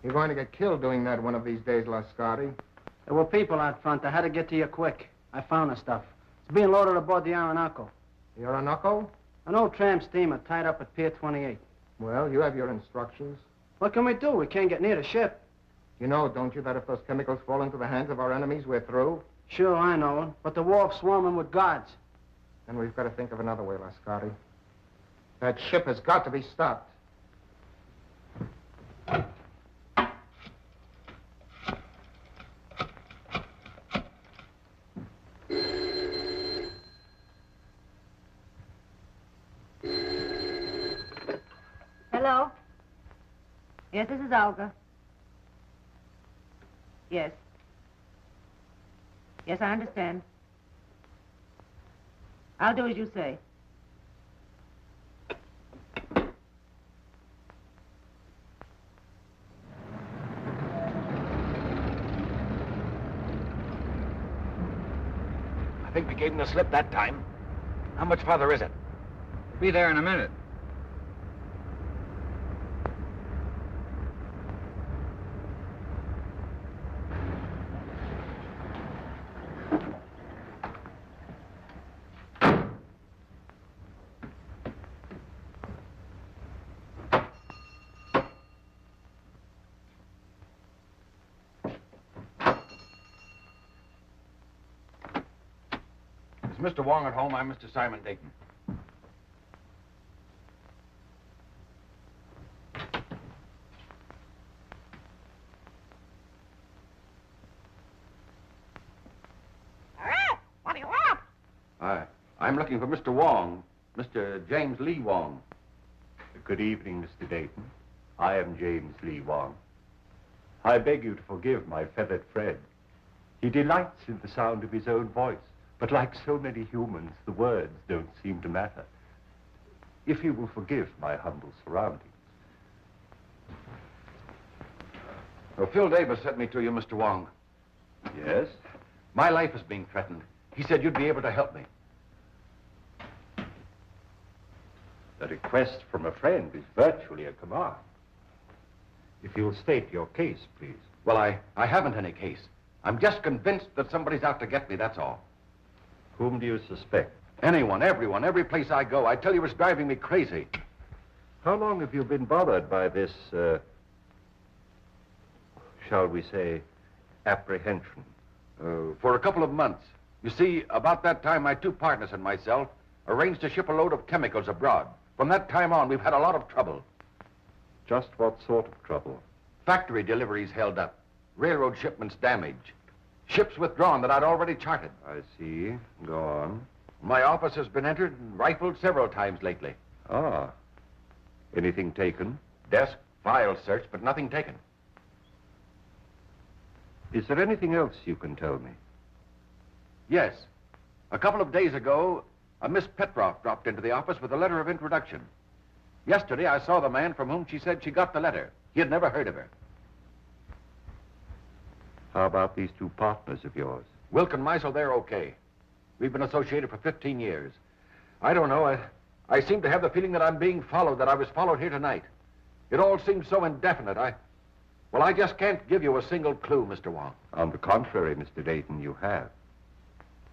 You're going to get killed doing that one of these days, Lascari. There were people out front. I had to get to you quick. I found the stuff. It's being loaded aboard the Orinoco. The Orinoco? An old tramp steamer tied up at Pier 28. Well, you have your instructions. What can we do? We can't get near the ship. You know, don't you, that if those chemicals fall into the hands of our enemies, we're through? Sure, I know it. But the wharf's swarming with guards. Then we've got to think of another way, Lascari. That ship has got to be stopped. Hello? Yes, this is Olga. Yes. Yes, I understand. I'll do as you say. I think we gave him the slip that time. How much farther is it? We'll be there in a minute. Is Mr. Wong at home? I'm Mr. Simon Dayton. What do you want? I'm looking for Mr. Wong, Mr. James Lee Wong. Good evening, Mr. Dayton. I am James Lee Wong. I beg you to forgive my feathered friend. He delights in the sound of his own voice, but like so many humans, the words don't seem to matter. If you will forgive my humble surroundings. Well, Phil Davis sent me to you, Mr. Wong. Yes? My life is being threatened. He said you'd be able to help me. The request from a friend is virtually a command. If you'll state your case, please. Well, I haven't any case. I'm just convinced that somebody's out to get me, that's all. Whom do you suspect? Anyone, everyone, every place I go. I tell you, it's driving me crazy. How long have you been bothered by this, shall we say, apprehension? For a couple of months. You see, about that time, my two partners and myself arranged to ship a load of chemicals abroad. From that time on, we've had a lot of trouble. Just what sort of trouble? Factory deliveries held up. Railroad shipments damaged. Ships withdrawn that I'd already charted. I see. Go on. My office has been entered and rifled several times lately. Ah. Anything taken? Desk, files searched, but nothing taken. Is there anything else you can tell me? Yes. A couple of days ago, a Miss Petroff dropped into the office with a letter of introduction. Yesterday, I saw the man from whom she said she got the letter. He had never heard of her. How about these two partners of yours? Wilk and Meisel, they're okay. We've been associated for 15 years. I don't know. I seem to have the feeling that I'm being followed, that I was followed here tonight. It all seems so indefinite. I just can't give you a single clue, Mr. Wong. On the contrary, Mr. Dayton, you have.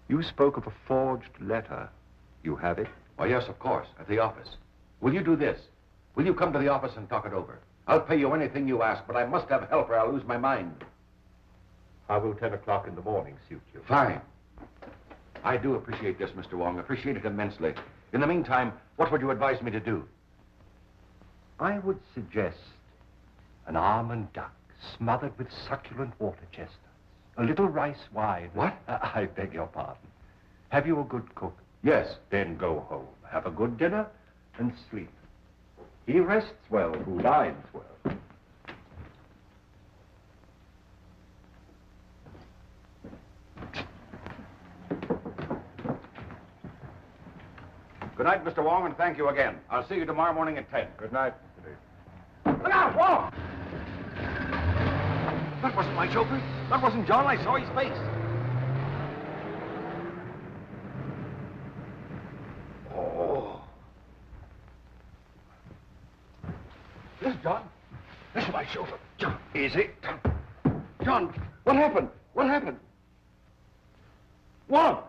You spoke of a forged letter. You have it? Oh, yes, of course, at the office. Will you do this? Will you come to the office and talk it over? I'll pay you anything you ask, but I must have help or I'll lose my mind. How will 10 o'clock in the morning suit you? Fine. I do appreciate this, Mr. Wong. Appreciate it immensely. In the meantime, what would you advise me to do? I would suggest an almond duck smothered with succulent water chestnuts. A little rice wine. What? I beg your pardon. Have you a good cook? Yes. Then go home, have a good dinner, and sleep. He rests well who dines well. Good night, Mr. Wong, and thank you again. I'll see you tomorrow morning at 10. Good night, Mr. Dayton. Look out, Wong! That wasn't my chauffeur. That wasn't John. I saw his face. Oh. This is John. This is my chauffeur, John. Easy. John, what happened? What happened? Wong!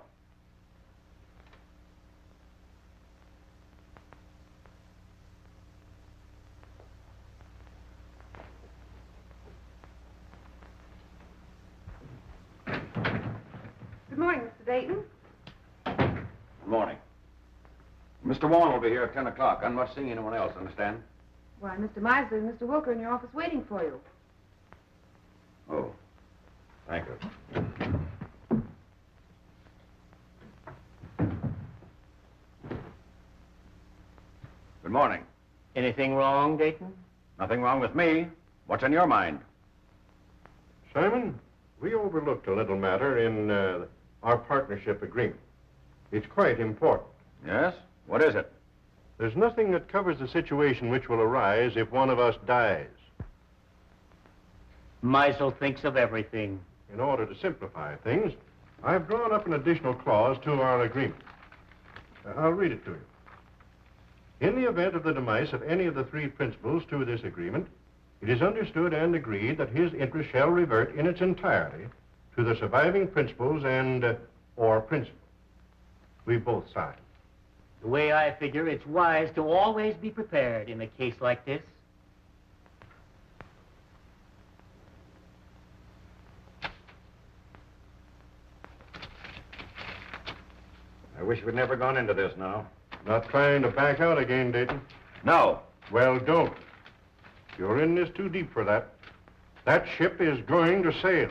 Good morning, Mr. Dayton. Good morning. Mr. Wong will be here at 10 o'clock. I'm not seeing anyone else, understand? Why, Mr. Miser and Mr. Wilker in your office waiting for you. Oh, thank you. Good morning. Anything wrong, Dayton? Nothing wrong with me. What's in your mind? Simon, we overlooked a little matter in our partnership agreement. It's quite important. Yes? What is it? There's nothing that covers the situation which will arise if one of us dies. Meisel thinks of everything. In order to simplify things, I've drawn up an additional clause to our agreement. I'll read it to you. In the event of the demise of any of the three principals to this agreement, it is understood and agreed that his interest shall revert in its entirety to the surviving principals and or principal. We both signed. The way I figure, it's wise to always be prepared in a case like this. I wish we'd never gone into this now. Not trying to back out again, Dayton? No. Well, don't. You're in this too deep for that. That ship is going to sail.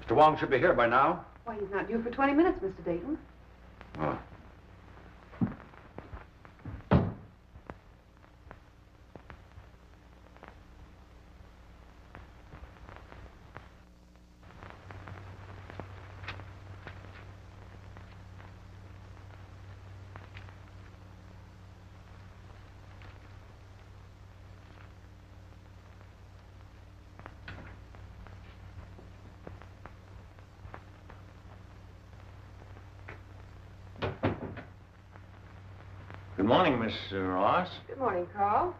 Mr. Wong should be here by now. Why, he's not due for 20 minutes, Mr. Dayton. Oh. Good morning, Miss Ross. Good morning, Carl.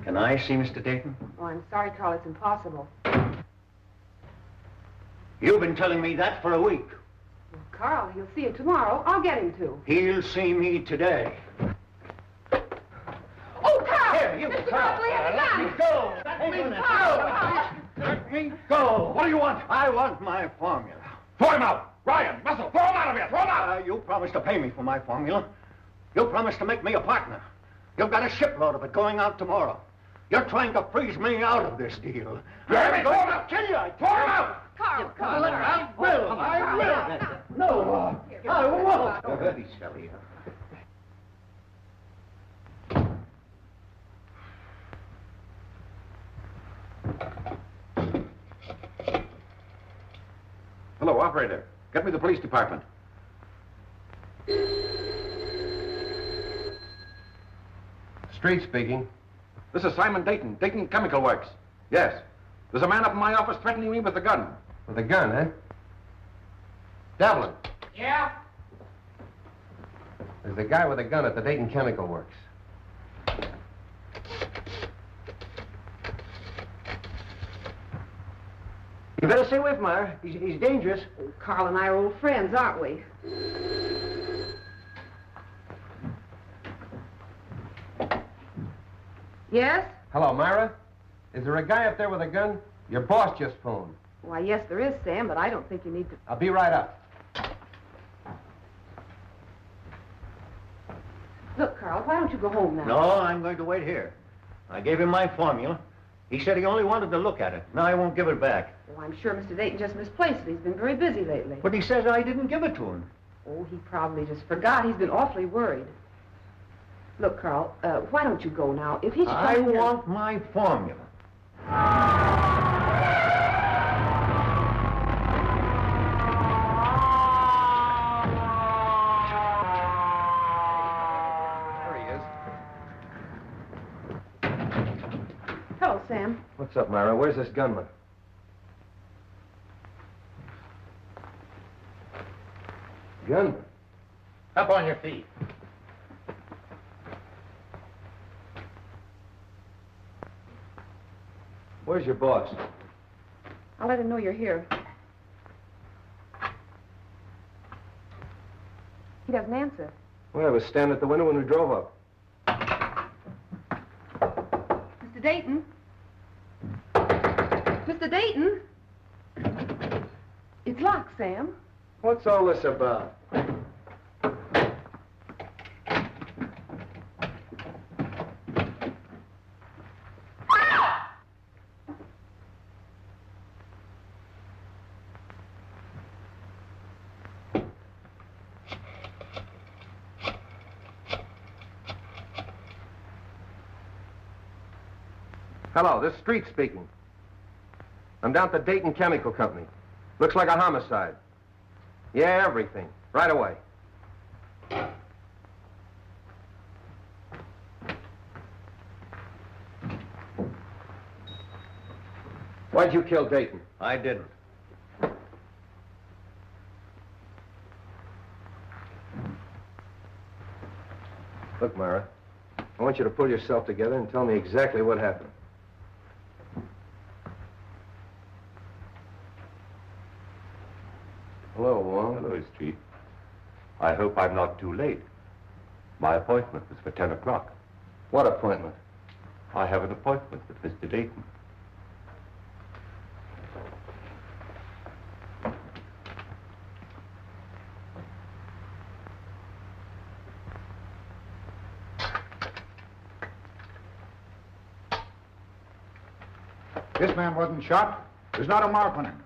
Can I see Mr. Dayton? Oh, I'm sorry, Carl. It's impossible. You've been telling me that for a week. Well, Carl, he'll see you tomorrow. I'll get him to. He'll see me today. Oh, Carl! Here, you, Mr. Carl. Mosley has a Let gun! me go. Let me go. Let me go. What do you want? I want my formula. Throw him out! Ryan, Muscle, throw him out of here! Throw him out! You promised to pay me for my formula. You promised to make me a partner. You've got a shipload of it going out tomorrow. You're trying to freeze me out of this deal. I'm going to kill you! Throw him out! Carl, Come on, I will. No, I won't. Very silly. Hello, operator. Get me the police department. Street speaking. This is Simon Dayton, Dayton Chemical Works. Yes. There's a man up in my office threatening me with a gun. With a gun, eh? Devlin. Yeah? There's a guy with a gun at the Dayton Chemical Works. You better stay away from her. He's dangerous. Carl and I are old friends, aren't we? Yes? Hello, Myra. Is there a guy up there with a gun? Your boss just phoned. Why, yes, there is, Sam, but I don't think you need to... I'll be right up. Look, Carl, why don't you go home now? No, I'm going to wait here. I gave him my formula. He said he only wanted to look at it. Now I won't give it back. Oh, I'm sure Mr. Dayton just misplaced it. He's been very busy lately. But he says I didn't give it to him. Oh, he probably just forgot. He's been awfully worried. Look, Carl, why don't you go now? If he should I come in here- want my formula. There he is. What's up, Myra? Where's this gunman? Gunman? Up on your feet. Where's your boss? I'll let him know you're here. He doesn't answer. Well, I was standing at the window when we drove up. Mr. Dayton? Mr. Dayton? It's locked, Sam. What's all this about? Hello, this is Street speaking. I'm down at the Dayton Chemical Company. Looks like a homicide. Yeah, everything. Right away. Why'd you kill Dayton? I didn't. Look, Myra, I want you to pull yourself together and tell me exactly what happened. Hello, Wong. Hello, Street. I hope I'm not too late. My appointment was for 10 o'clock. What appointment? I have an appointment with Mr. Dayton. This man wasn't shot. There's not a mark on him.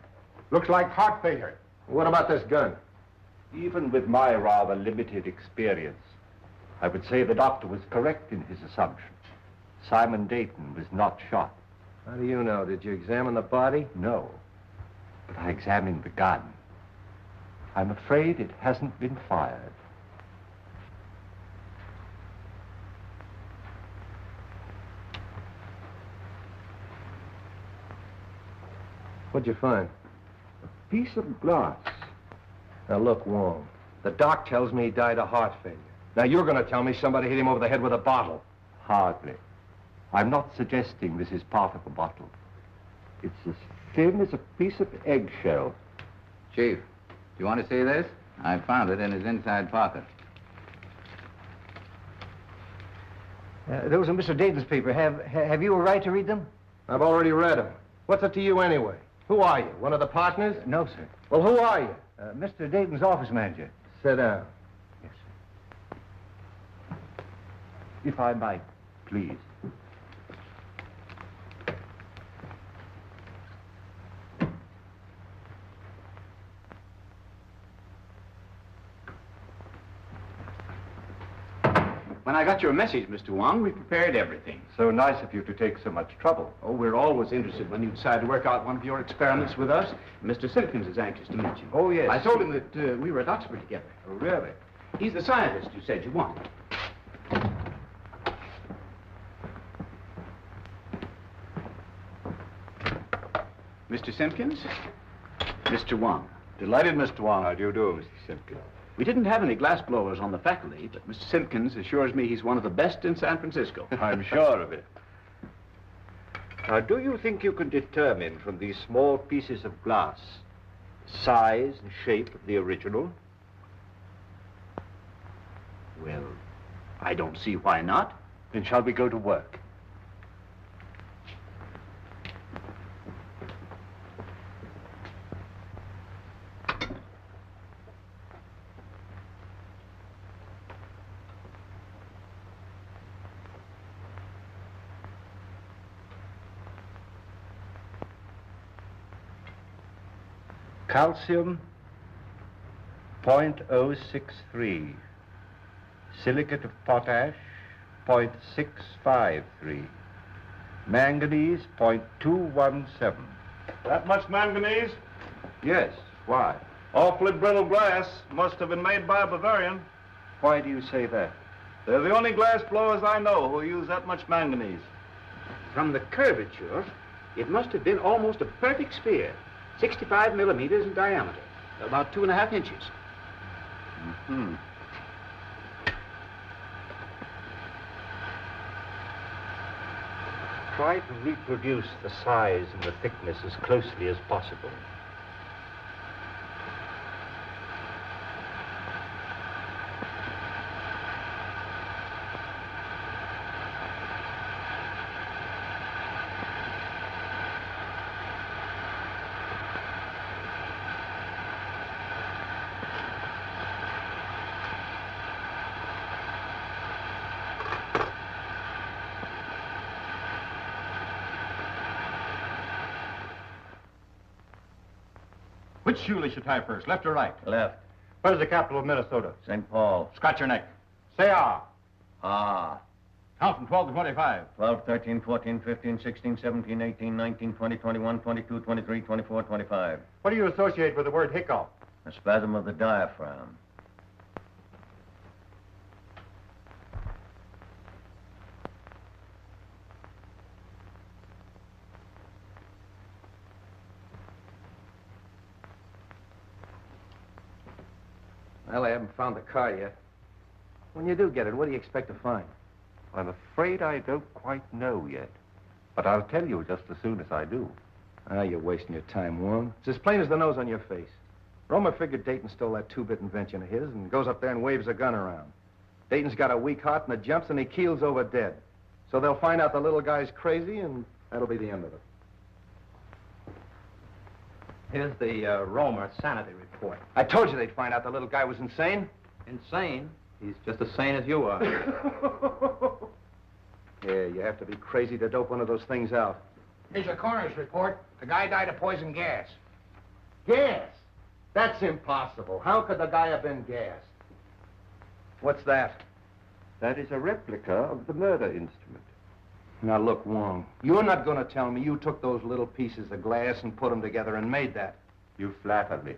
Looks like heart failure. What about this gun? Even with my rather limited experience, I would say the doctor was correct in his assumption. Simon Dayton was not shot. How do you know? Did you examine the body? No, but I examined the gun. I'm afraid it hasn't been fired. What'd you find? A piece of glass. Now, look, Wong, the doc tells me he died of heart failure. Now, you're going to tell me somebody hit him over the head with a bottle. Hardly. I'm not suggesting this is part of a bottle. It's as thin as a piece of eggshell. Chief, do you want to see this? I found it in his inside pocket. Those are Mr. Dayton's papers. Have you a right to read them? I've already read them. What's it to you anyway? Who are you? One of the partners? No, sir. Well, who are you? Mr. Dayton's office manager. Sit down. Yes, sir. If I might, please. When I got your message, Mr. Wong, we prepared everything. So nice of you to take so much trouble. Oh, we're always interested when you decide to work out one of your experiments with us. Mr. Simpkins is anxious to meet you. Oh, yes. I told him that we were at Oxford together. Oh, really? He's the scientist you said you wanted. Mr. Simpkins, Mr. Wong. Delighted, Mr. Wong. How do you do, Mr. Simpkins? We didn't have any glass blowers on the faculty, but Mr. Simpkins assures me he's one of the best in San Francisco. I'm sure of it. Now, do you think you can determine from these small pieces of glass size and shape of the original? Well, I don't see why not. Then shall we go to work? Calcium, 0.063. Silicate of potash, 0.653. Manganese, 0.217. That much manganese? Yes, why? Awfully brittle glass. Must have been made by a Bavarian. Why do you say that? They're the only glass blowers I know who use that much manganese. From the curvature, It must have been almost a perfect sphere, 65 millimeters in diameter, about 2.5 inches. Mm-hmm. Try to reproduce the size and the thickness as closely as possible. Which shoelace you tie first, left or right? Left. Where's the capital of Minnesota? St. Paul. Scratch your neck. Say ah. Ah. Count from 12 to 25. 12, 13, 14, 15, 16, 17, 18, 19, 20, 21, 22, 23, 24, 25. What do you associate with the word hiccough? A spasm of the diaphragm. Well, I haven't found the car yet. When you do get it, what do you expect to find? I'm afraid I don't quite know yet. But I'll tell you just as soon as I do. Ah, you're wasting your time, Wong. It's as plain as the nose on your face. Romer figured Dayton stole that two-bit invention of his and goes up there and waves a gun around. Dayton's got a weak heart and it jumps and he keels over dead. So they'll find out the little guy's crazy and that'll be the end of it. Here's the Romer sanity report. I told you they'd find out the little guy was insane. Insane? He's just as sane as you are. Yeah, you have to be crazy to dope one of those things out. Here's your coroner's report. The guy died of poison gas. Gas? That's impossible. How could the guy have been gassed? What's that? That is a replica of the murder instrument. Now, look, Wong, you're not going to tell me you took those little pieces of glass and put them together and made that. You flatter me.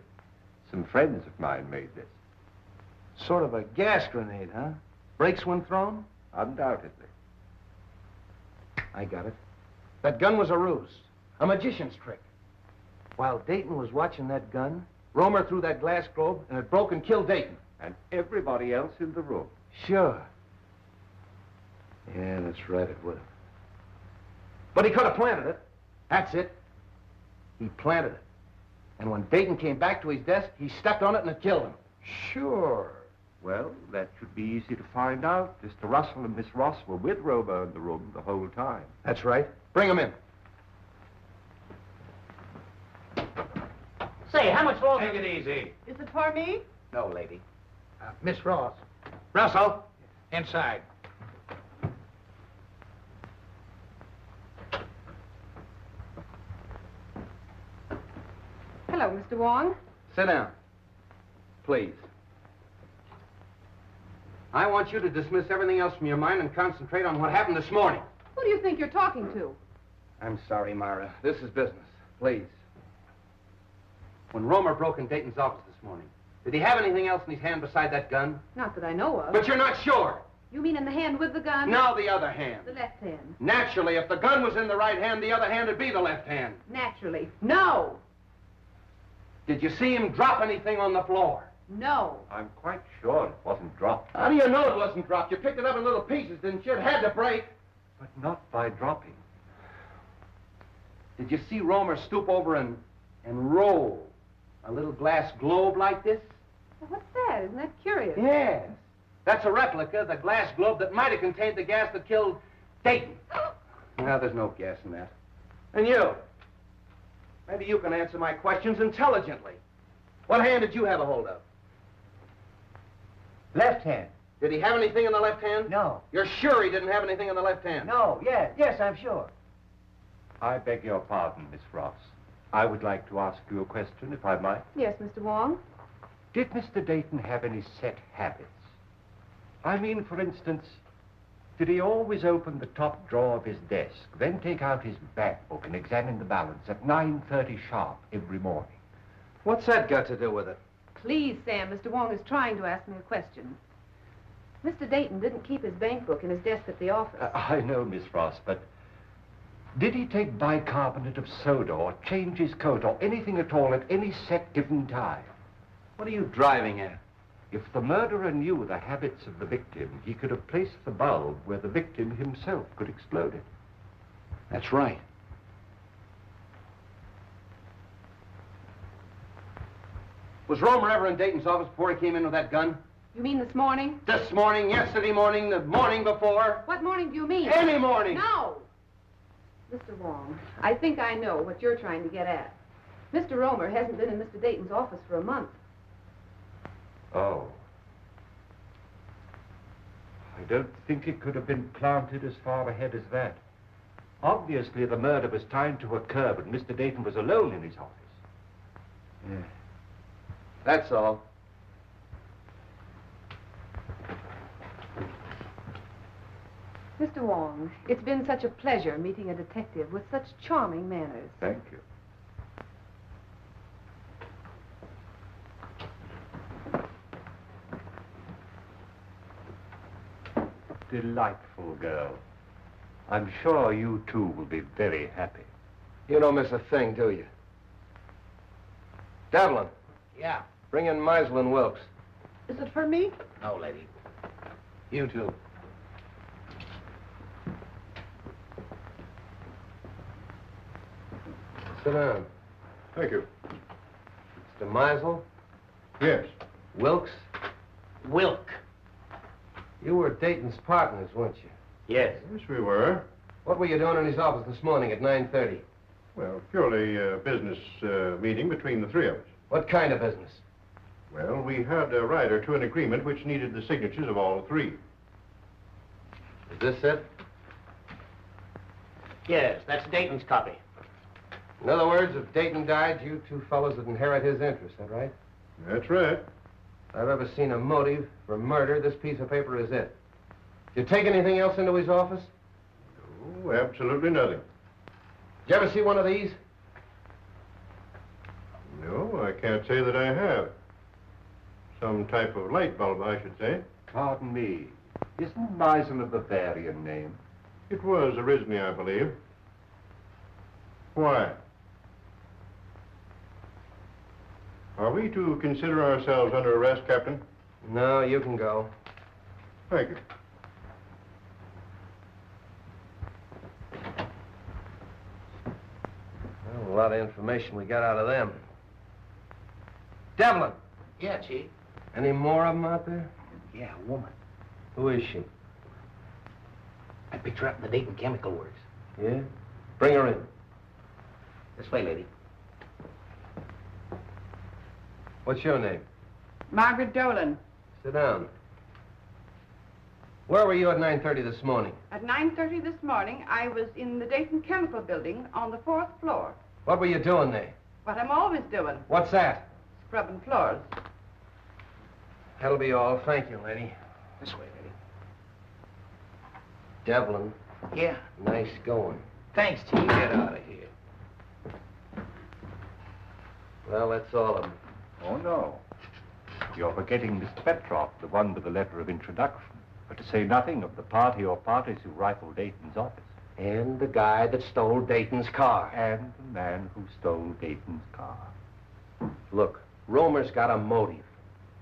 Some friends of mine made this. Sort of a gas grenade, huh? Breaks when thrown? Undoubtedly. I got it. That gun was a ruse, a magician's trick. While Dayton was watching that gun, Romer threw that glass globe and it broke and killed Dayton. And everybody else in the room. Sure. Yeah, that's right, it would have. But he could have planted it. That's it. He planted it. And when Dayton came back to his desk, he stepped on it and it killed him. Sure. Well, that should be easy to find out. Mr. Russell and Miss Ross were with Romer in the room the whole time. That's right. Bring him in. Say, how much longer? Take it easy. Is it for me? No, lady. Miss Ross. Russell, inside. Hello, Mr. Wong. Sit down. Please. I want you to dismiss everything else from your mind and concentrate on what happened this morning. Who do you think you're talking to? I'm sorry, Myra. This is business. Please. When Romer broke in Dayton's office this morning, did he have anything else in his hand beside that gun? Not that I know of. But you're not sure. You mean in the hand with the gun? Now the other hand. The left hand. Naturally, if the gun was in the right hand, the other hand would be the left hand. Naturally. No! Did you see him drop anything on the floor? No. I'm quite sure it wasn't dropped. How do you know it wasn't dropped? You picked it up in little pieces, didn't you? It had to break. But not by dropping. Did you see Romer stoop over and roll a little glass globe like this? Well, what's that? Isn't that curious? Yes. That's a replica of the glass globe that might have contained the gas that killed Dayton. Now, there's no gas in that. And you? Maybe you can answer my questions intelligently. What hand did you have a hold of? Left hand. Did he have anything in the left hand? No. You're sure he didn't have anything in the left hand? No, yes, I'm sure. I beg your pardon, Miss Ross. I would like to ask you a question, if I might. Yes, Mr. Wong. Did Mr. Dayton have any set habits? I mean, for instance, did he always open the top drawer of his desk, then take out his bank book and examine the balance at 9:30 sharp every morning? What's that got to do with it? Please, Sam, Mr. Wong is trying to ask me a question. Mr. Dayton didn't keep his bank book in his desk at the office. I know, Miss Ross, but Did he take bicarbonate of soda or change his coat or anything at all at any set given time? What are you driving at? If the murderer knew the habits of the victim, he could have placed the bulb where the victim himself could explode it. That's right. Was Romer ever in Dayton's office before he came in with that gun? You mean this morning? This morning, yesterday morning, the morning before? What morning do you mean? Any morning! No! Mr. Wong, I think I know what you're trying to get at. Mr. Romer hasn't been in Mr. Dayton's office for a month. Oh. I don't think it could have been planted as far ahead as that. Obviously, the murder was timed to occur, but Mr. Dayton was alone in his office. Yeah. That's all. Mr. Wong, it's been such a pleasure meeting a detective with such charming manners. Thank you. Delightful girl. I'm sure you two will be very happy. You don't miss a thing, do you? Devlin, Yeah. bring in Meisel and Wilkes. Is it for me? No, lady. You too. Sit down. Thank you. Mr. Meisel, Yes. Wilkes, Wilk. you were Dayton's partners, weren't you? Yes. Yes, we were. What were you doing in his office this morning at 9:30? Well, purely a business meeting between the three of us. What kind of business? Well, we had a rider to an agreement which needed the signatures of all three. Is this it? Yes, that's Dayton's copy. In other words, if Dayton died, you two fellows would inherit his interest, is that right? That's right. If I've ever seen a motive for murder, this piece of paper is it. Did you take anything else into his office? Oh, absolutely nothing. Did you ever see one of these? No, I can't say that I have. Some type of light bulb, I should say. Pardon me. Isn't Meisel a Bavarian name? It was originally, I believe. Why? Are we to consider ourselves under arrest, Captain? No, you can go. Thank you. Well, a lot of information we got out of them. Devlin, Yeah, Chief. any more of them out there? Yeah, a woman. Who is she? I picked her up in the Dayton Chemical Works. Yeah? Bring her in. This way, lady. What's your name? Margaret Dolan. Sit down. Where were you at 9:30 this morning? At 9:30 this morning, I was in the Dayton Chemical Building on the 4th floor. What were you doing there? What I'm always doing, What's that? scrubbing floors. That'll be all. Thank you, lady. This way, lady. Devlin, Yeah. nice going. Thanks, Chief. Get out of here. Well, that's all of them. Oh, no. You're forgetting Mr. Petroff, the one with the letter of introduction. But to say nothing of the party or parties who rifled Dayton's office. And the guy that stole Dayton's car. And the man who stole Dayton's car. Look, Romer's got a motive.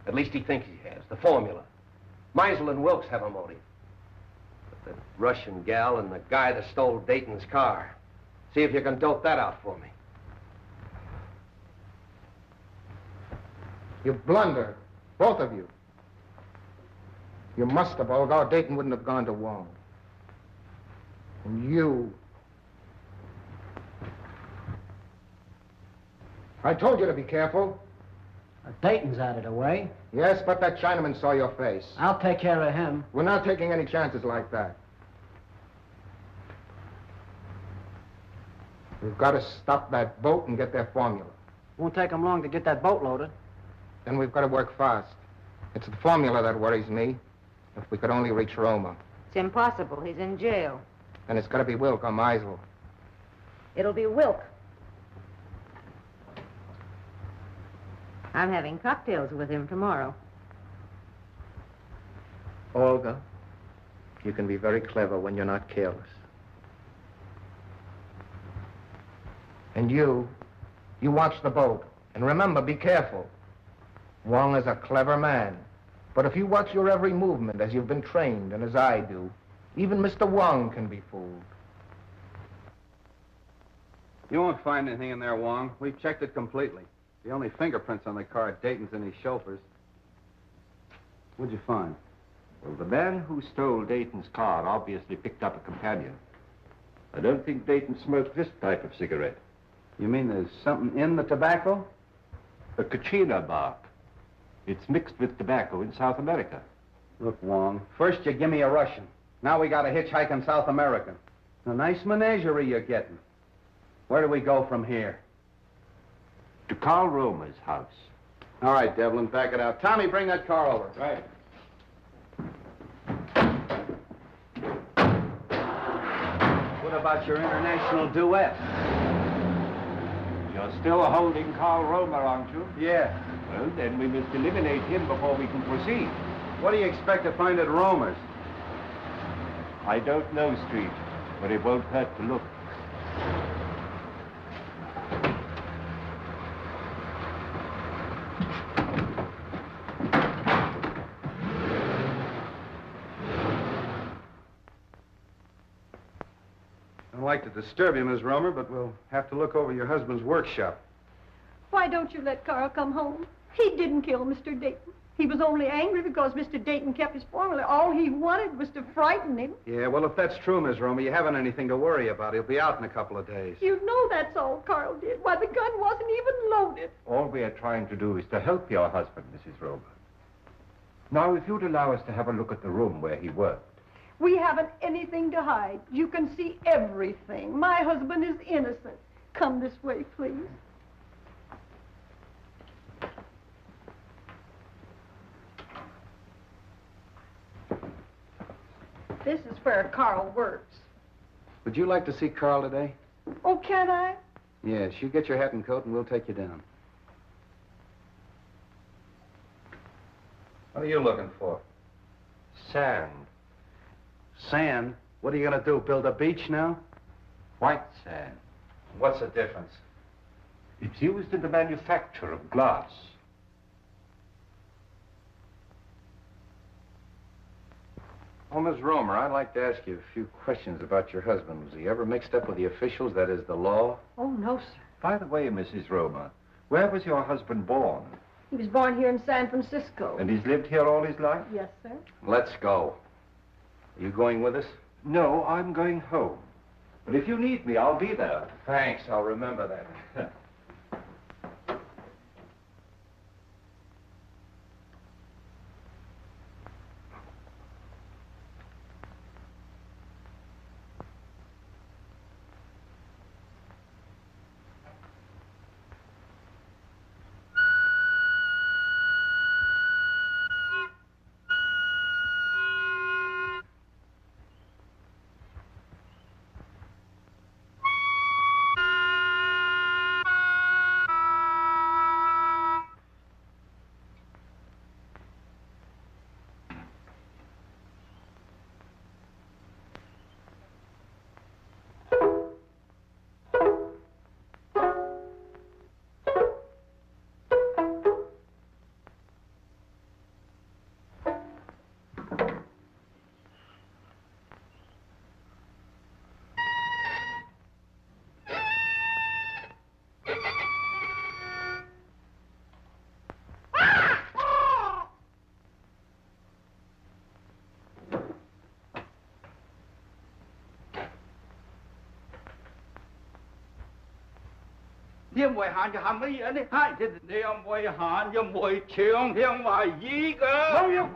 At least he thinks he has. The formula. Meisel and Wilkes have a motive. But the Russian gal and the guy that stole Dayton's car. See if you can dope that out for me. You blunder, both of you. You must have, although Dayton wouldn't have gone to Wong. And you... I told you to be careful. Dayton's out of the way. Yes, but that Chinaman saw your face. I'll take care of him. We're not taking any chances like that. We've got to stop that boat and get their formula. Won't take him long to get that boat loaded. Then we've got to work fast. It's the formula that worries me. If we could only reach Roma. It's impossible. He's in jail. Then it's got to be Wilk or Meisel. It'll be Wilk. I'm having cocktails with him tomorrow. Olga, you can be very clever when you're not careless. And you watch the boat. And remember, be careful. Wong is a clever man. But if you watch your every movement as you've been trained and as I do, even Mr. Wong can be fooled. You won't find anything in there, Wong. We've checked it completely. The only fingerprints on the car at Dayton's and his chauffeur's. What'd you find? Well, the man who stole Dayton's car obviously picked up a companion. I don't think Dayton smoked this type of cigarette. You mean there's something in the tobacco? A Kachina bark. It's mixed with tobacco in South America. Look, Wong, first you give me a Russian. Now we got a hitchhike in South America. A nice menagerie you're getting. Where do we go from here? To Carl Romer's house. All right, Devlin, back it out. Tommy, bring that car over. Right. What about your international duet? You're still holding Carl Romer, aren't you? Yeah. Well, then we must eliminate him before we can proceed. What do you expect to find at Romer's? I don't know, Street, but it won't hurt to look. I don't like to disturb you, Miss Romer, but we'll have to look over your husband's workshop. Why don't you let Carl come home? He didn't kill Mr. Dayton. He was only angry because Mr. Dayton kept his formula. All he wanted was to frighten him. Yeah, well, if that's true, Miss Romer, you haven't anything to worry about. He'll be out in a couple of days. You know that's all Carl did. Why, the gun wasn't even loaded. All we are trying to do is to help your husband, Mrs. Romer. Now, if you'd allow us to have a look at the room where he worked. We haven't anything to hide. You can see everything. My husband is innocent. Come this way, please. This is where Carl works. Would you like to see Carl today? Oh, can I? Yes, you get your hat and coat and we'll take you down. What are you looking for? Sand. Sand? What are you going to do, build a beach now? White sand. What's the difference? It's used in the manufacture of glass. Oh, Miss Romer, I'd like to ask you a few questions about your husband. Was he ever mixed up with the officials, that is, the law? Oh, no, sir. By the way, Mrs. Romer, where was your husband born? He was born here in San Francisco. And he's lived here all his life? Yes, sir. Let's go. Are you going with us? No, I'm going home. But if you need me, I'll be there. Thanks, I'll remember that. Thiên Huệ Hạn cho hàm ý ở đây. Hai thì Thiên Huệ Hạn cho 10 triệu Thiên Huệ gì cơ. Bao nhiêu?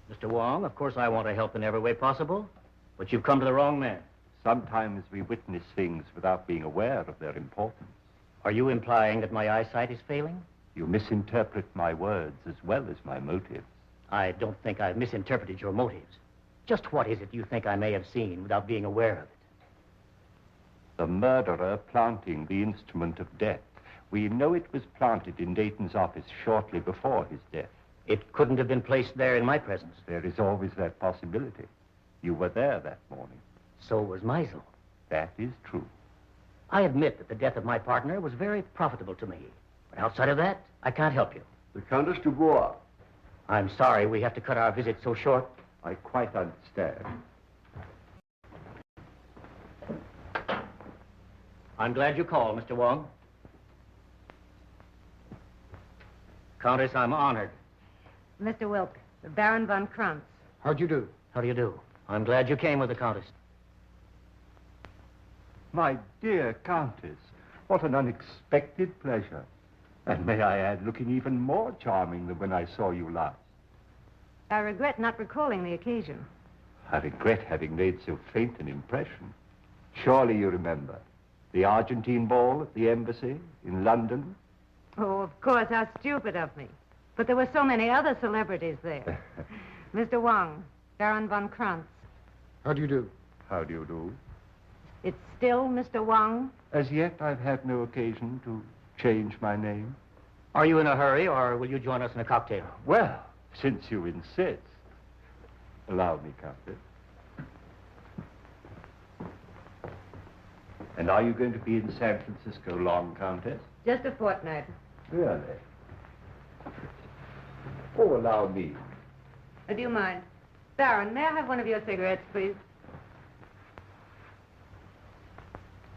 Mr. Wong, of course I want to help in every way possible, but you've come to the wrong man. Sometimes we witness things without being aware of their importance. Are you implying that my eyesight is failing? You misinterpret my words as well as my motives. I don't think I've misinterpreted your motives. Just what is it you think I may have seen without being aware of it? The murderer planting the instrument of death We know it was planted in Dayton's office shortly before his death. It couldn't have been placed there in my presence. There is always that possibility. You were there that morning. So was Meisel. That is true. I admit that the death of my partner was very profitable to me. But outside of that, I can't help you. The Countess Dubois. I'm sorry we have to cut our visit so short. I quite understand. I'm glad you called, Mr. Wong. Countess, I'm honored. Mr. Wilk, Baron von Krantz. How'd you do? How do you do? I'm glad you came with the Countess. My dear Countess, what an unexpected pleasure. And may I add, looking even more charming than when I saw you last. I regret not recalling the occasion. I regret having made so faint an impression. Surely you remember the Argentine ball at the embassy in London? Oh, of course, how stupid of me. But there were so many other celebrities there. Mr. Wong, Baron von Krantz. How do you do? How do you do? It's still Mr. Wong? As yet, I've had no occasion to change my name. Are you in a hurry, or will you join us in a cocktail? Well, since you insist. Allow me, Countess. And are you going to be in San Francisco long, Countess? Just a fortnight. Really? Oh, allow me. Do you mind? Baron, may I have one of your cigarettes, please?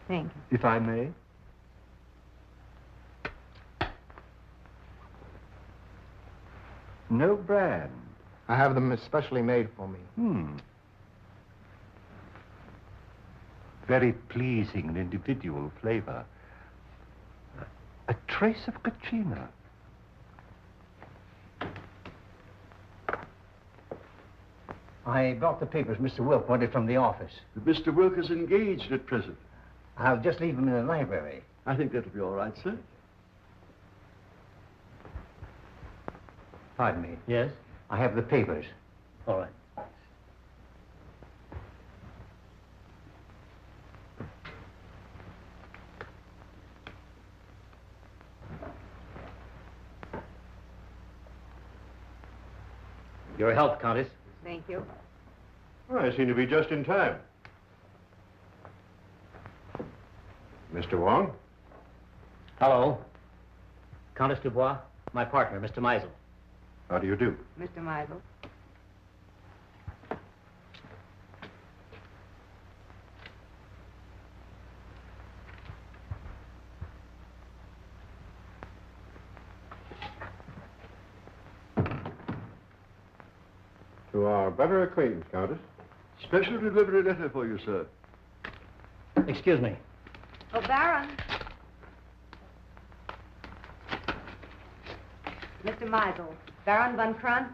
Thank you. If I may? No brand. I have them especially made for me. Very pleasing and individual flavor. A trace of Kachina. I brought the papers Mr. Wilk wanted from the office. Mr. Wilk is engaged at present. I'll just leave them in the library. I think that'll be all right, sir. Pardon me. Yes? I have the papers. All right. Your health, Countess. Thank you. Well, I seem to be just in time. Mr. Wong? Hello. Countess Dubois, my partner, Mr. Meisel. How do you do? Mr. Meisel. To our better acquaintance, Countess. Special delivery letter for you, sir. Excuse me. Oh, Baron. Mr. Meisel, Baron von Krantz.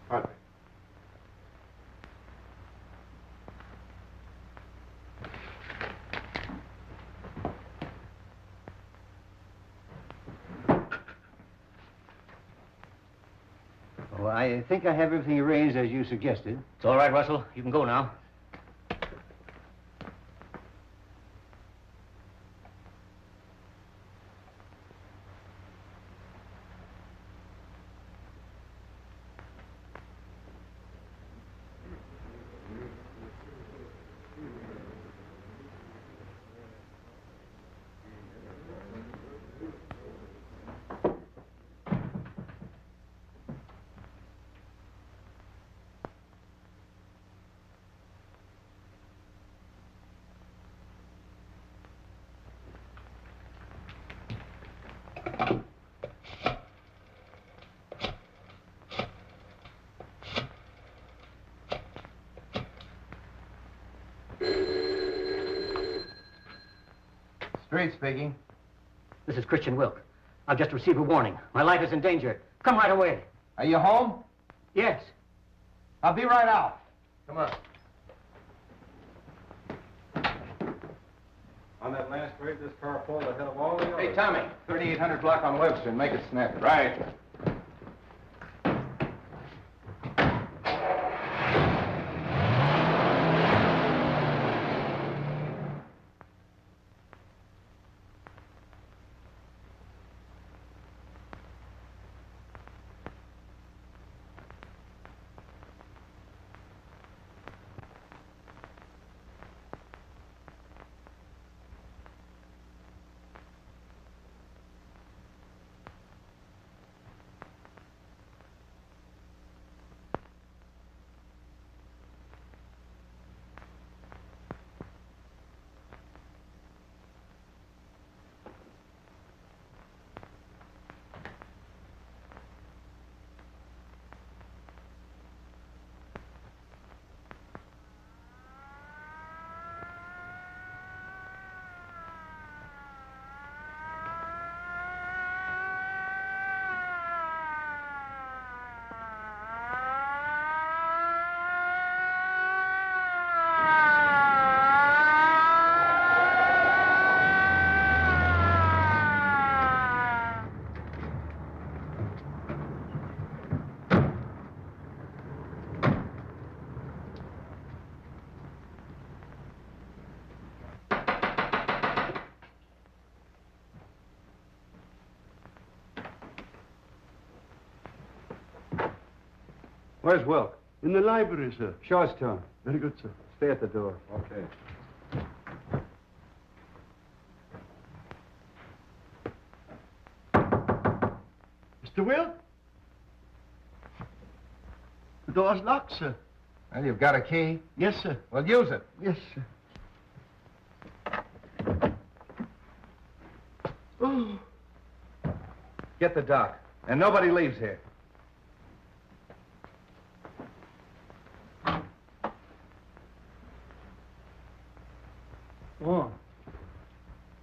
Pardon me. Oh, I think I have everything arranged as you suggested. It's all right, Russell. You can go now. Street speaking. This is Christian Wilk. I've just received a warning. My life is in danger. Come right away. Are you home? Yes. I'll be right out. Come on. On that last grade, this car pulled ahead of all the others. Hey, Tommy, 3800 block on Webster. Make it snappy. Right. Where's Wilk? In the library, sir. Show us to him. Very good, sir. Stay at the door. Okay. Mr. Wilk? The door's locked, sir. Well, you've got a key? Yes, sir. Well, use it. Yes, sir. Oh. Get the doc. And nobody leaves here. Oh.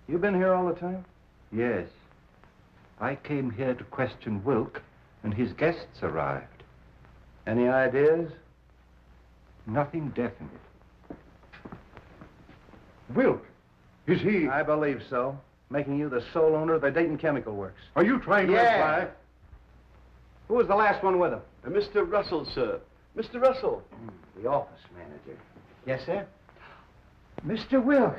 You been here all the time? Yes. I came here to question Wilk, and his guests arrived. Any ideas? Nothing definite. Wilk? Is he? I believe so. Making you the sole owner of the Dayton Chemical Works. Are you trying to imply? Who was the last one with him? Mr. Russell, sir. Mr. Russell. The office manager. Yes, sir? Mr. Wilk.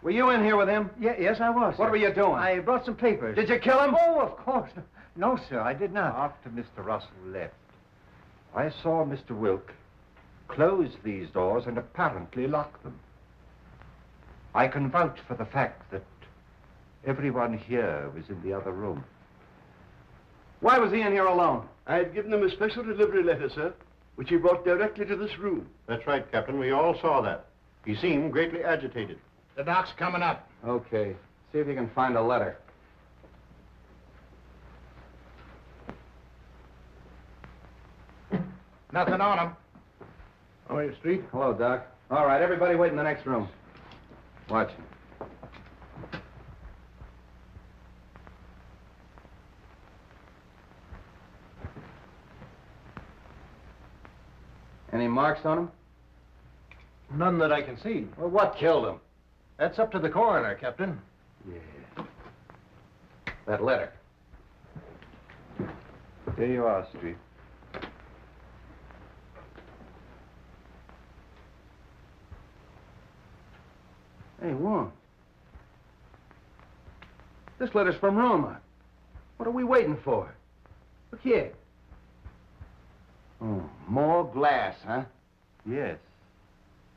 Were you in here with him? Yes, I was. What sir. were you doing? I brought some papers. Did you kill him? Oh, of course. No, sir, I did not. After Mr. Russell left, I saw Mr. Wilk close these doors and apparently lock them. I can vouch for the fact that everyone here was in the other room. Why was he in here alone? I had given him a special delivery letter, sir, which he brought directly to this room. That's right, Captain. We all saw that. He seemed greatly agitated. The doc's coming up. Okay. See if you can find a letter. Nothing on him. Oh, your street? Hello, Doc. All right, everybody wait in the next room. Watch him. Any marks on him? None that I can see. Well, what killed him? That's up to the coroner, Captain. Yeah. That letter. Here you are, Street. Hey, Wong. This letter's from Roma. What are we waiting for? Look here. Oh, more glass, huh? Yes.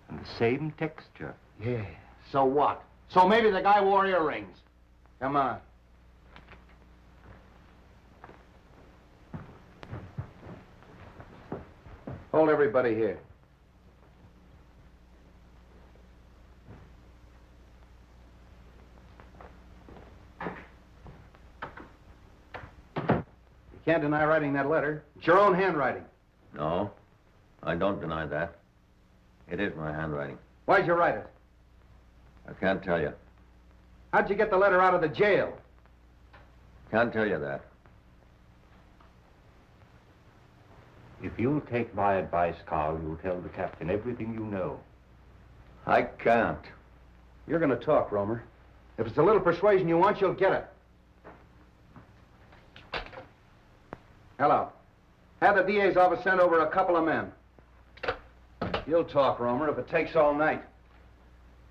And the same texture. Yeah. So what? So maybe the guy wore earrings. Come on. Hold everybody here. You can't deny writing that letter. It's your own handwriting. No, I don't deny that. It is my handwriting. Why'd you write it? I can't tell you. How'd you get the letter out of the jail? Can't tell you that. If you'll take my advice, Carl, you'll tell the captain everything you know. I can't. You're going to talk, Romer. If it's a little persuasion you want, you'll get it. Hello. Have the DA's office send over a couple of men. You'll talk, Romer, if it takes all night.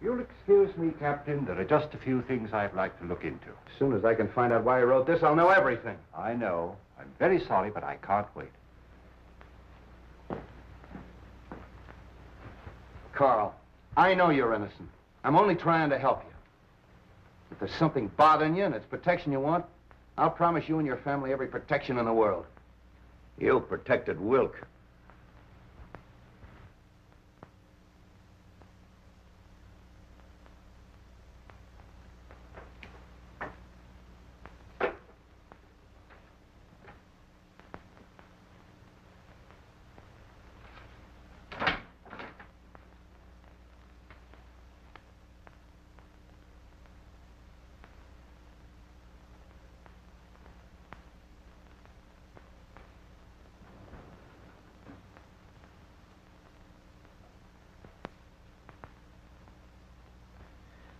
You'll excuse me, Captain. There are just a few things I'd like to look into. As soon as I can find out why he wrote this, I'll know everything. I know. I'm very sorry, but I can't wait. Carl, I know you're innocent. I'm only trying to help you. If there's something bothering you and it's protection you want, I'll promise you and your family every protection in the world. You protected Wilk.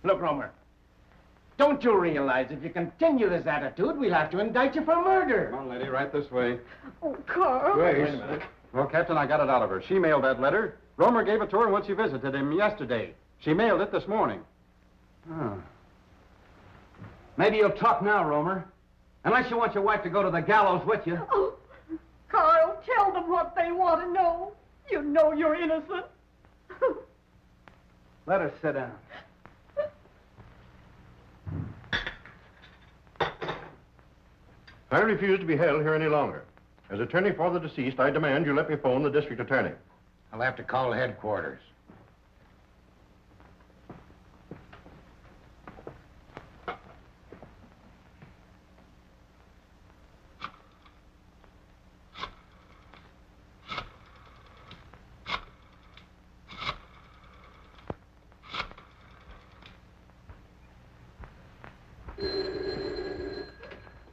Look, Romer, don't you realize if you continue this attitude, we'll have to indict you for murder? Come on, lady, right this way. Oh, Carl. Wait a minute. Well, Captain, I got it out of her. She mailed that letter. Romer gave it to her once he visited him yesterday. She mailed it this morning. Oh. Maybe you'll talk now, Romer. Unless you want your wife to go to the gallows with you. Oh, Carl, tell them what they want to know. You know you're innocent. Let her sit down. I refuse to be held here any longer. As attorney for the deceased, I demand you let me phone the district attorney. I'll have to call headquarters.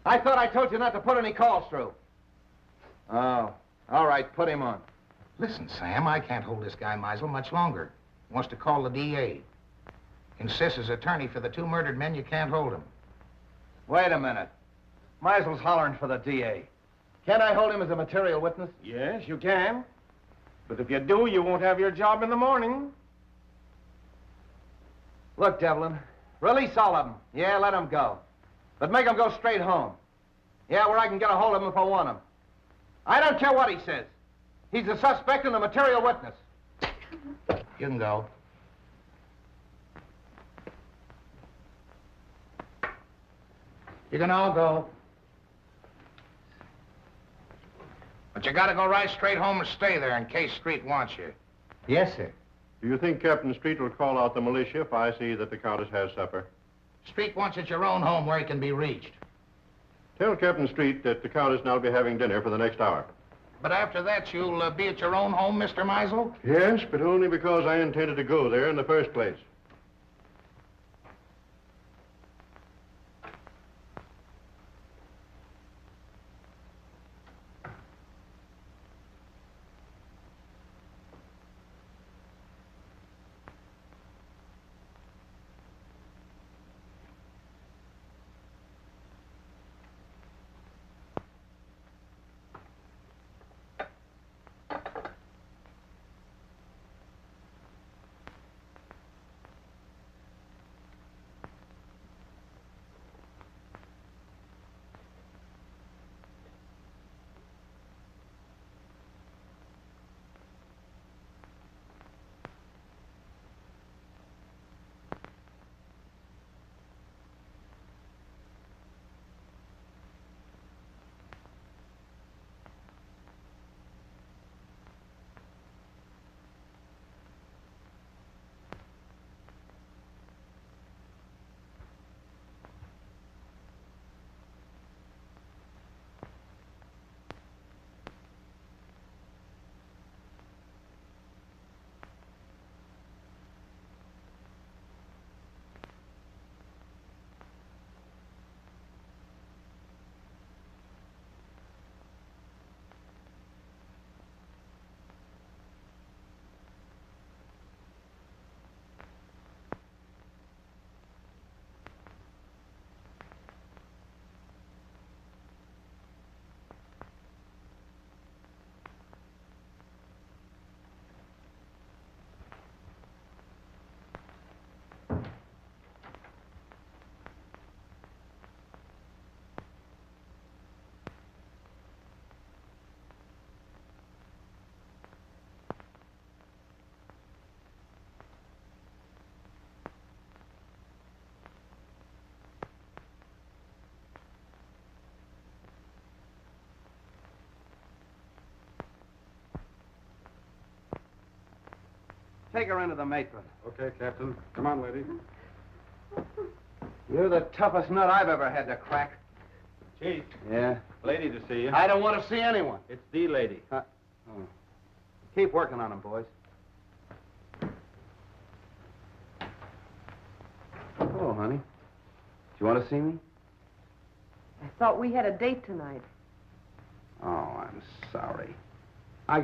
I thought I told you not to put any calls through. Oh, all right, put him on. Listen, Sam, I can't hold this guy Meisel much longer. He wants to call the DA. Insists as attorney for the two murdered men, you can't hold him. Wait a minute. Meisel's hollering for the DA. Can't I hold him as a material witness? Yes, you can. But if you do, you won't have your job in the morning. Look, Devlin, release all of them. Yeah, let them go. But make them go straight home. Yeah, where I can get a hold of him if I want him. I don't care what he says. He's a suspect and a material witness. You can go. You can all go. But you gotta go right straight home and stay there in case Street wants you. Yes, sir. Do you think Captain Street will call out the militia if I see that the Countess has supper? Street wants you at your own home where he can be reached. Tell Captain Street that the Countess and I'll be having dinner for the next hour. But after that, you'll be at your own home, Mr. Meisel? Yes, but only because I intended to go there in the first place. Take her into the matron. Okay, Captain. Come on, lady. You're the toughest nut I've ever had to crack. Chief. Yeah? Lady to see you. I don't want to see anyone. It's the lady. Keep working on him, boys. Hello, honey. Do you want to see me? I thought we had a date tonight. Oh, I'm sorry. I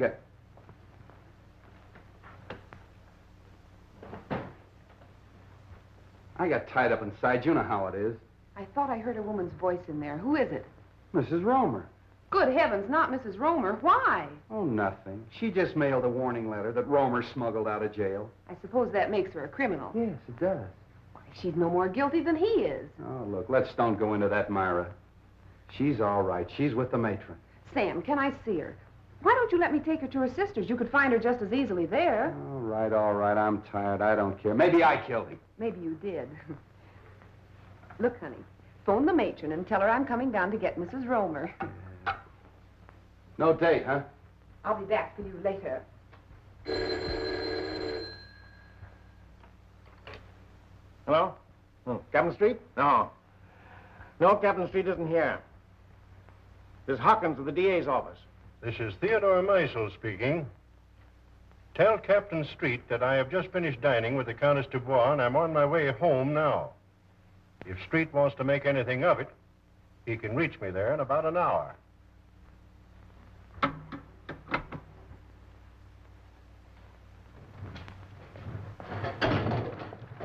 got tied up inside. You know how it is. I thought I heard a woman's voice in there. Who is it? Mrs. Romer. Good heavens, not Mrs. Romer. Why? Oh, nothing. She just mailed a warning letter that Romer smuggled out of jail. I suppose that makes her a criminal. Yes, it does. Why, she's no more guilty than he is. Oh, look, don't go into that, Myra. She's all right. She's with the matron. Sam, can I see her? Why don't you let me take her to her sister's? You could find her just as easily there. All right. I'm tired. I don't care. Maybe I killed him. Maybe you did. Look, honey, phone the matron and tell her I'm coming down to get Mrs. Romer. No date, huh? I'll be back for you later. Hello? Captain Street? No. No, Captain Street isn't here. This is Hawkins of the DA's office. This is Theodore Meisel speaking. Tell Captain Street that I have just finished dining with the Countess Dubois, and I'm on my way home now. If Street wants to make anything of it, he can reach me there in about an hour.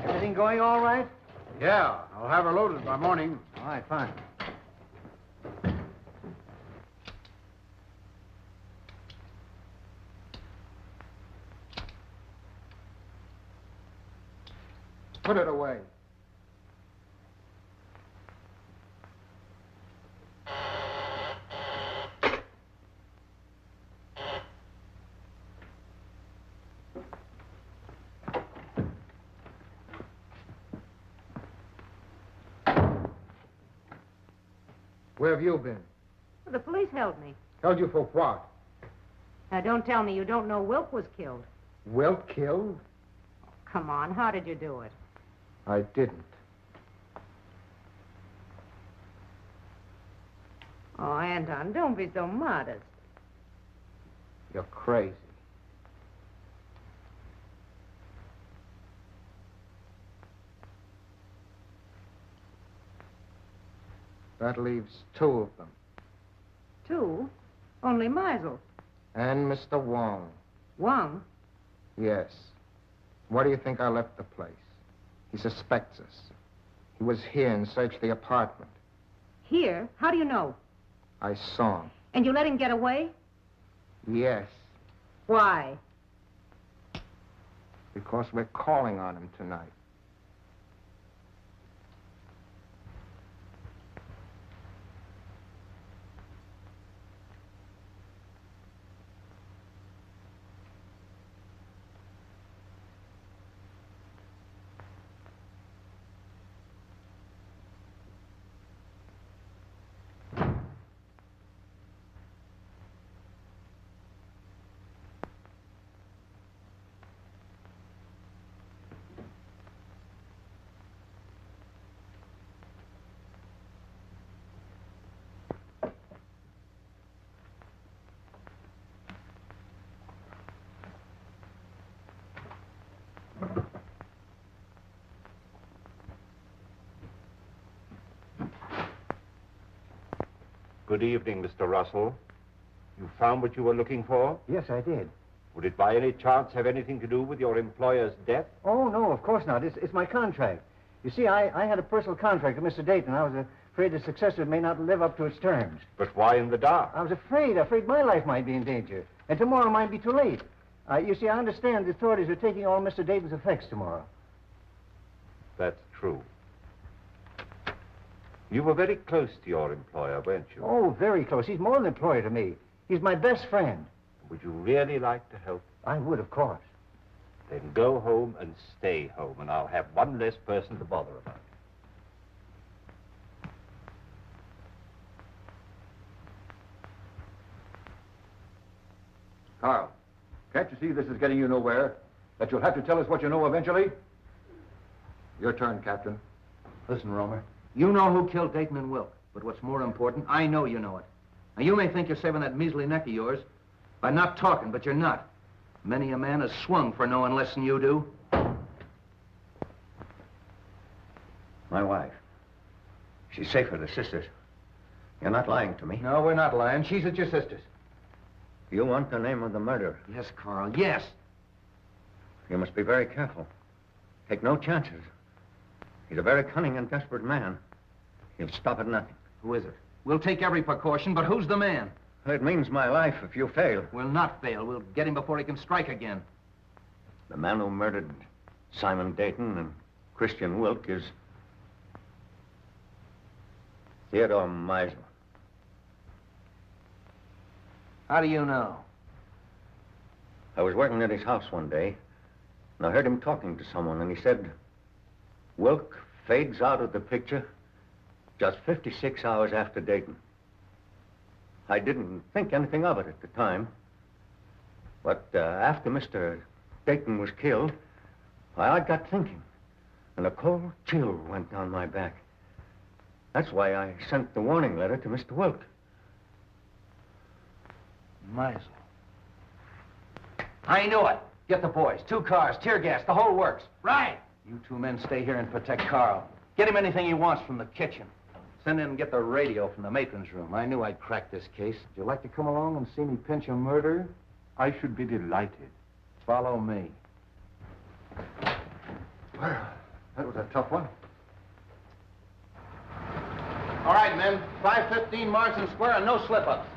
Everything going all right? Yeah, I'll have her loaded by morning. All right, fine. Put it away. Where have you been? Well, the police held me. Held you for what? Now, don't tell me you don't know Wilk was killed. Wilk killed? Come on, how did you do it? I didn't. Oh, Anton, don't be so modest. You're crazy. That leaves two of them. Two? Only Meisel. And Mr. Wong. Wong? Yes. Why do you think I left the place? He suspects us. He was here and searched the apartment. Here? How do you know? I saw him. And you let him get away? Yes. Why? Because we're calling on him tonight. Good evening, Mr. Russell. You found what you were looking for? Yes, I did. Would it by any chance have anything to do with your employer's death? Oh, no, of course not. It's my contract. You see, I had a personal contract with Mr. Dayton. I was afraid the successor may not live up to its terms. But why in the dark? I was afraid my life might be in danger. And tomorrow might be too late. You see, I understand the authorities are taking all Mr. Dayton's effects tomorrow. That's true. You were very close to your employer, weren't you? Oh, very close. He's more than an employer to me. He's my best friend. Would you really like to help? I would, of course. Then go home and stay home, and I'll have one less person to bother about. Carl, can't you see this is getting you nowhere? That you'll have to tell us what you know eventually? Your turn, Captain. Listen, Romer. You know who killed Dayton and Wilk. But what's more important, I know you know it. Now, you may think you're saving that measly neck of yours by not talking, but you're not. Many a man has swung for knowing less than you do. My wife. She's safe with her sisters. You're not lying to me. No, we're not lying. She's at your sister's. You want the name of the murderer? Yes, Carl, yes. You must be very careful. Take no chances. He's a very cunning and desperate man. He'll stop at nothing. Who is it? We'll take every precaution, but who's the man? It means my life if you fail. We'll not fail. We'll get him before he can strike again. The man who murdered Simon Dayton and Christian Wilk is Theodore Meisel. How do you know? I was working at his house one day, and I heard him talking to someone, and he said, Wilk fades out of the picture just 56 hours after Dayton. I didn't think anything of it at the time, but after Mr. Dayton was killed, I got thinking, and a cold chill went down my back. That's why I sent the warning letter to Mr. Wilk. Meisel. I knew it. Get the boys. 2 cars, tear gas, the whole works. Right. You 2 men stay here and protect Carl. Get him anything he wants from the kitchen. Send in and get the radio from the matron's room. I knew I'd crack this case. Would you like to come along and see me pinch a murderer? I should be delighted. Follow me. Well, that was a tough one. All right, men. 5:15 Marsden Square and no slip-ups.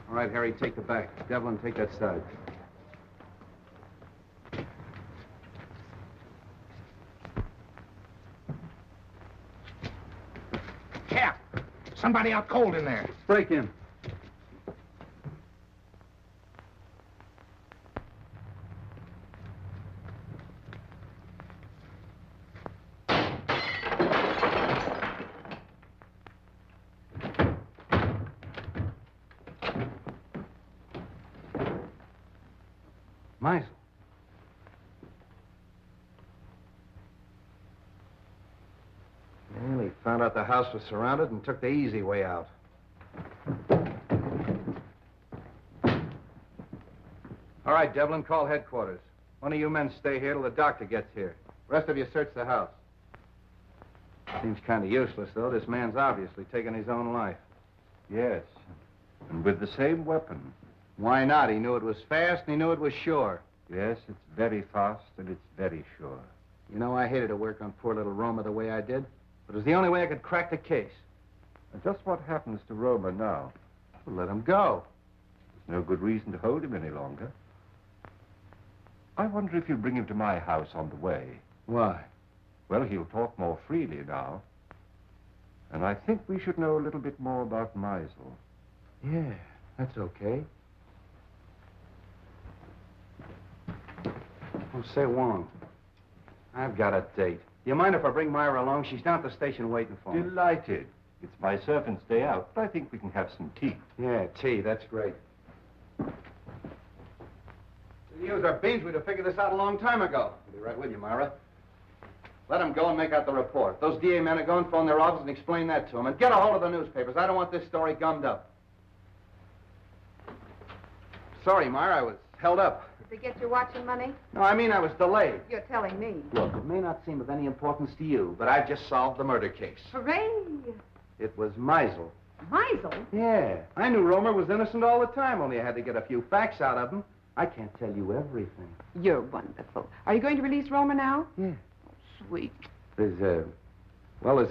All right, Harry, take the back. Devlin, take that side. Cap! Somebody out cold in there. Break in. Meisel. Well, he found out the house was surrounded and took the easy way out. All right, Devlin, call headquarters. One of you men stay here till the doctor gets here. Rest of you search the house. Seems kind of useless, though. This man's obviously taken his own life. Yes, and with the same weapon. Why not? He knew it was fast and he knew it was sure. Yes, it's very fast and it's very sure. You know, I hated to work on poor little Roma the way I did, but it was the only way I could crack the case. And just what happens to Roma now? Well, let him go. There's no good reason to hold him any longer. I wonder if you'll bring him to my house on the way. Why? Well, he'll talk more freely now. And I think we should know a little bit more about Meisel. Yeah, that's okay. Oh, say, Wong, I've got a date. Do you mind if I bring Myra along? She's down at the station waiting for me. Delighted. It's my servant's day out, but I think we can have some tea. Yeah, tea. That's great. To use our beans, we'd have figured this out a long time ago. I'll be right with you, Myra. Let them go and make out the report. If those DA men are going, phone their office and explain that to them. And get a hold of the newspapers. I don't want this story gummed up. Sorry, Myra, I was held up. Did they get your watch and money? No, I mean I was delayed. You're telling me. Look, it may not seem of any importance to you, but I've just solved the murder case. Hooray! It was Meisel. Meisel? Yeah. I knew Romer was innocent all the time, only I had to get a few facts out of him. I can't tell you everything. You're wonderful. Are you going to release Romer now? Yeah. Oh, sweet. There's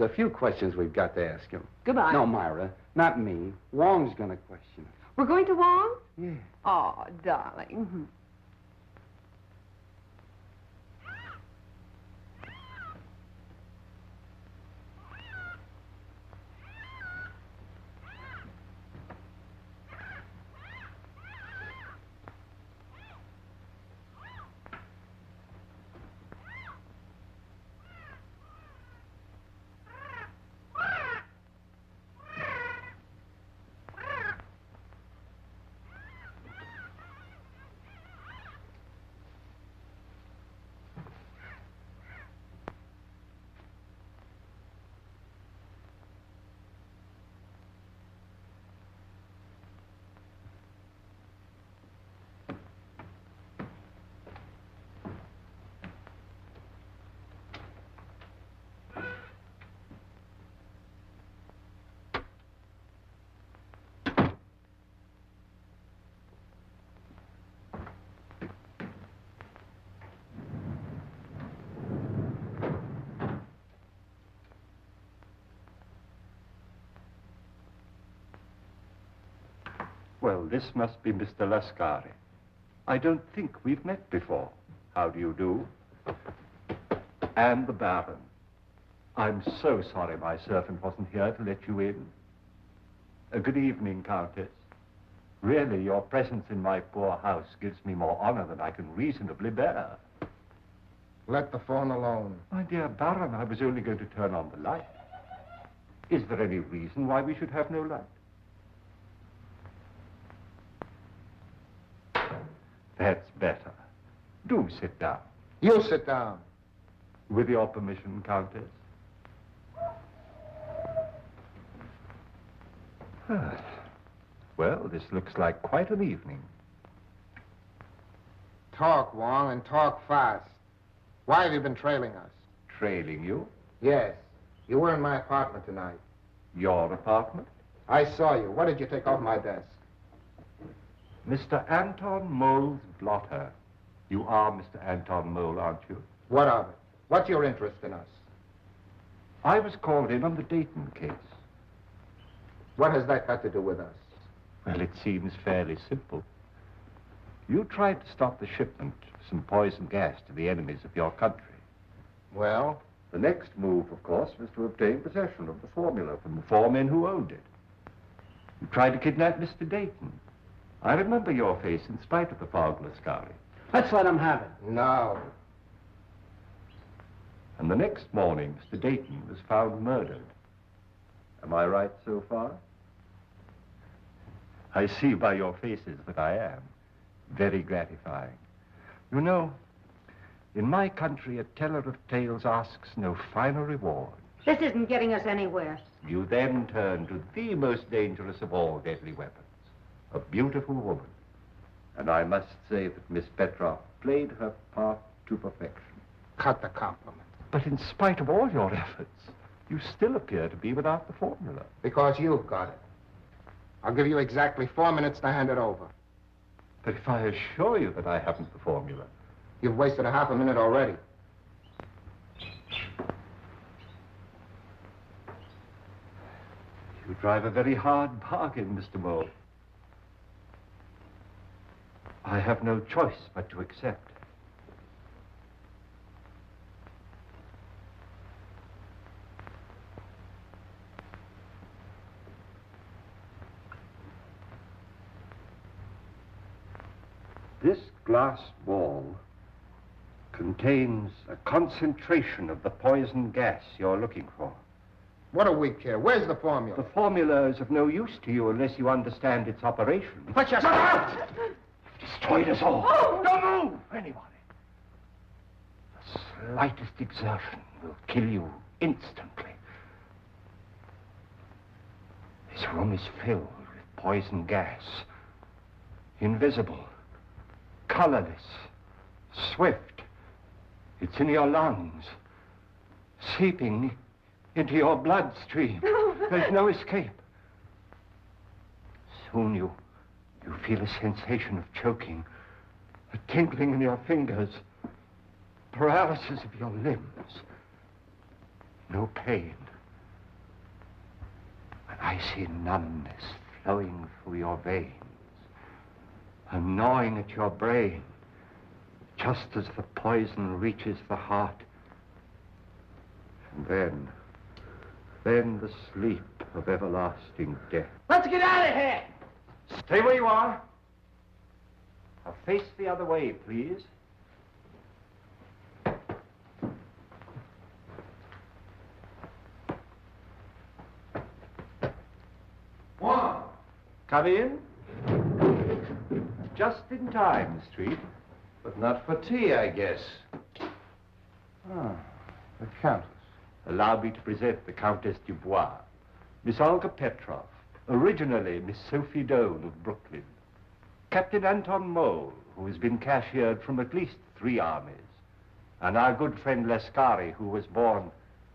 a few questions we've got to ask him. Goodbye. No, Myra, not me. Wong's going to question him. We're going to Wong? Yeah. Oh, darling. Well, this must be Mr. Lascari. I don't think we've met before. How do you do? And the Baron. I'm so sorry my servant wasn't here to let you in. Good evening, Countess. Really, your presence in my poor house gives me more honor than I can reasonably bear. Let the phone alone. My dear Baron, I was only going to turn on the light. Is there any reason why we should have no light? That's better. Do sit down. You sit down. With your permission, Countess. Well, this looks like quite an evening. Talk, Wong, and talk fast. Why have you been trailing us? Trailing you? Yes. You were in my apartment tonight. Your apartment? I saw you. What did you take off my desk? Mr. Anton Mole's blotter. You are Mr. Anton Mole, aren't you? What of it? What's your interest in us? I was called in on the Dayton case. What has that got to do with us? Well, it seems fairly simple. You tried to stop the shipment of some poison gas to the enemies of your country. Well? The next move, of course, was to obtain possession of the formula from the 4 men who owned it. You tried to kidnap Mr. Dayton. I remember your face in spite of the fog, Lascari. Let's let him have it. No. And the next morning, Mr. Dayton was found murdered. Am I right so far? I see by your faces that I am. Very gratifying. You know, in my country, a teller of tales asks no finer reward. This isn't getting us anywhere. You then turn to the most dangerous of all deadly weapons, a beautiful woman. And I must say that Miss Petroff played her part to perfection. Cut the compliment. But in spite of all your efforts, you still appear to be without the formula. Because you've got it. I'll give you exactly 4 minutes to hand it over. But if I assure you that I haven't the formula... You've wasted a half a minute already. You drive a very hard bargain, Mr. Mole. I have no choice but to accept. This glass ball contains a concentration of the poison gas you're looking for. What do we care? Where's the formula? The formula is of no use to you unless you understand its operation. Put your... Shut up! You've destroyed us all. Oh! Don't move! Anybody. The slightest exertion will kill you instantly. This room is filled with poison gas. Invisible. Colorless. Swift. It's in your lungs. Seeping into your bloodstream. There's no escape. Soon you feel a sensation of choking, a tingling in your fingers, paralysis of your limbs. No pain. An icy numbness flowing through your veins, a gnawing at your brain, just as the poison reaches the heart. And then the sleep of everlasting death. Let's get out of here! Stay where you are. Now face the other way, please. Wong! Come in. Just in time, Miss Street. But not for tea, I guess. Ah, the Countess. Allow me to present the Countess Dubois, Miss Olga Petroff, originally Miss Sophie Doane of Brooklyn, Captain Anton Mole, who has been cashiered from at least 3 armies, and our good friend Lascari, who was born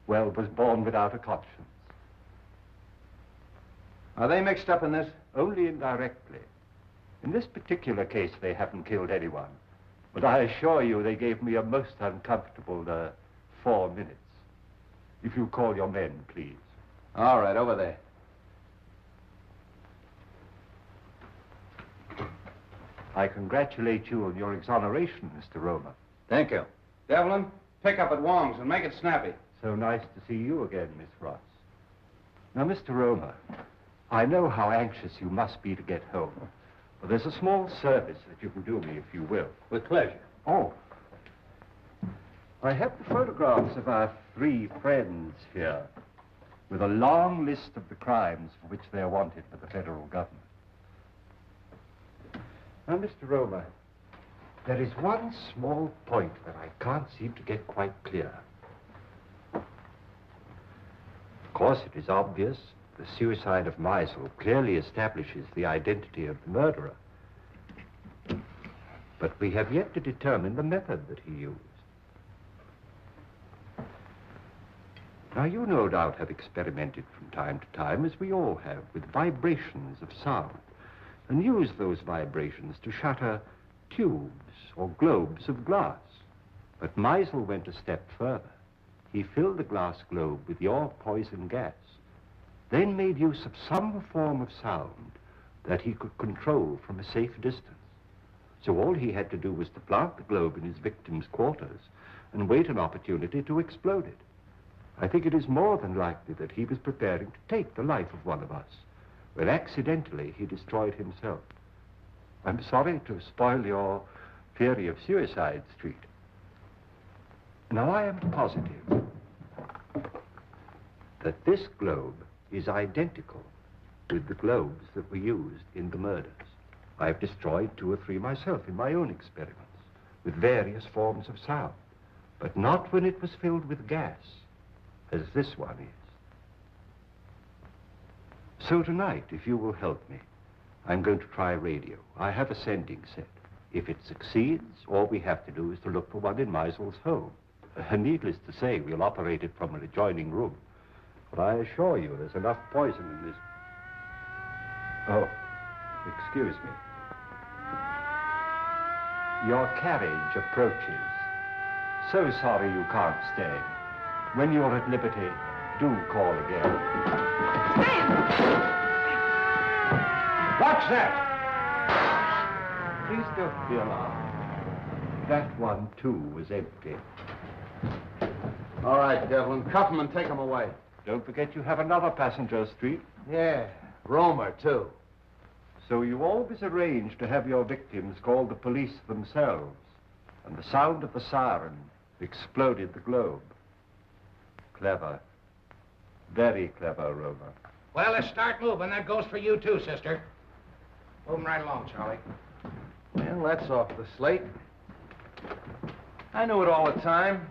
without a conscience. Are they mixed up in this? Only indirectly. In this particular case, they haven't killed anyone. But I assure you they gave me a most uncomfortable 4 minutes. If you call your men, please. All right, over there. I congratulate you on your exoneration, Mr. Romer. Thank you. Devlin, pick up at Wong's and make it snappy. So nice to see you again, Miss Ross. Now, Mr. Romer, I know how anxious you must be to get home. Well, there's a small service that you can do me, if you will. With pleasure. Oh. I have the photographs of our 3 friends here, with a long list of the crimes for which they are wanted by the federal government. Now, Mr. Romer, there is one small point that I can't seem to get quite clear. Of course, it is obvious the suicide of Meisel clearly establishes the identity of the murderer. But we have yet to determine the method that he used. Now, you no doubt have experimented from time to time, as we all have, with vibrations of sound, and used those vibrations to shatter tubes or globes of glass. But Meisel went a step further. He filled the glass globe with your poison gas, then made use of some form of sound that he could control from a safe distance. So all he had to do was to plant the globe in his victim's quarters and wait an opportunity to explode it. I think it is more than likely that he was preparing to take the life of one of us, when accidentally he destroyed himself. I'm sorry to spoil your theory of Suicide Street. Now, I am positive that this globe is identical with the globes that were used in the murders. I've destroyed 2 or 3 myself in my own experiments, with various forms of sound, but not when it was filled with gas, as this one is. So tonight, if you will help me, I'm going to try radio. I have a sending set. If it succeeds, all we have to do is to look for one in Meisel's home. Needless to say, we'll operate it from an adjoining room. But I assure you, there's enough poison in this. Oh, excuse me. Your carriage approaches. So sorry you can't stay. When you're at liberty, do call again. What's that? Please don't be alarmed. That one, too, was empty. All right, Devlin, cuff him and take him away. Don't forget you have another passenger, Street. Yeah, Romer, too. So you always arrange to have your victims call the police themselves, and the sound of the siren exploded the globe. Clever. Very clever, Romer. Well, let's start moving. That goes for you, too, sister. Moving right along, Charlie. Well, that's off the slate. I knew it all the time.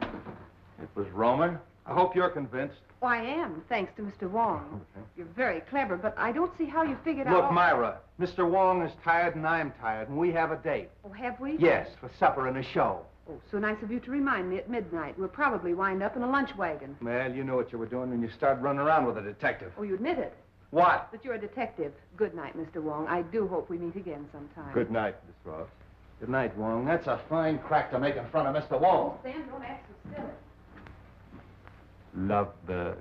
It was Romer. I hope you're convinced. Oh, I am, thanks to Mr. Wong. Okay. You're very clever, but I don't see how you figured out... Look, Myra, Mr. Wong is tired and I'm tired, and we have a date. Oh, have we? Yes, for supper and a show. Oh, so nice of you to remind me at midnight. We'll probably wind up in a lunch wagon. Well, you knew what you were doing when you started running around with a detective. Oh, you admit it? What? That you're a detective. Good night, Mr. Wong. I do hope we meet again sometime. Good night, Miss Ross. Good night, Wong. That's a fine crack to make in front of Mr. Wong. Stan, don't act so silly. Lovebirds.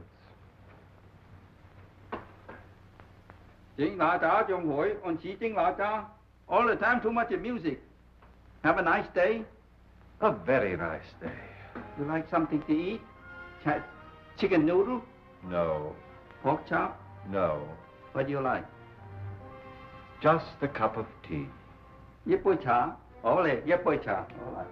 請大家將會按此經大家 all the time too much music. Have a nice day. A very nice day. You like something to eat? Chicken noodle? No. Pork chop? No. What do you like? Just a cup of tea. 一杯茶，好嘞，一杯茶，好啦。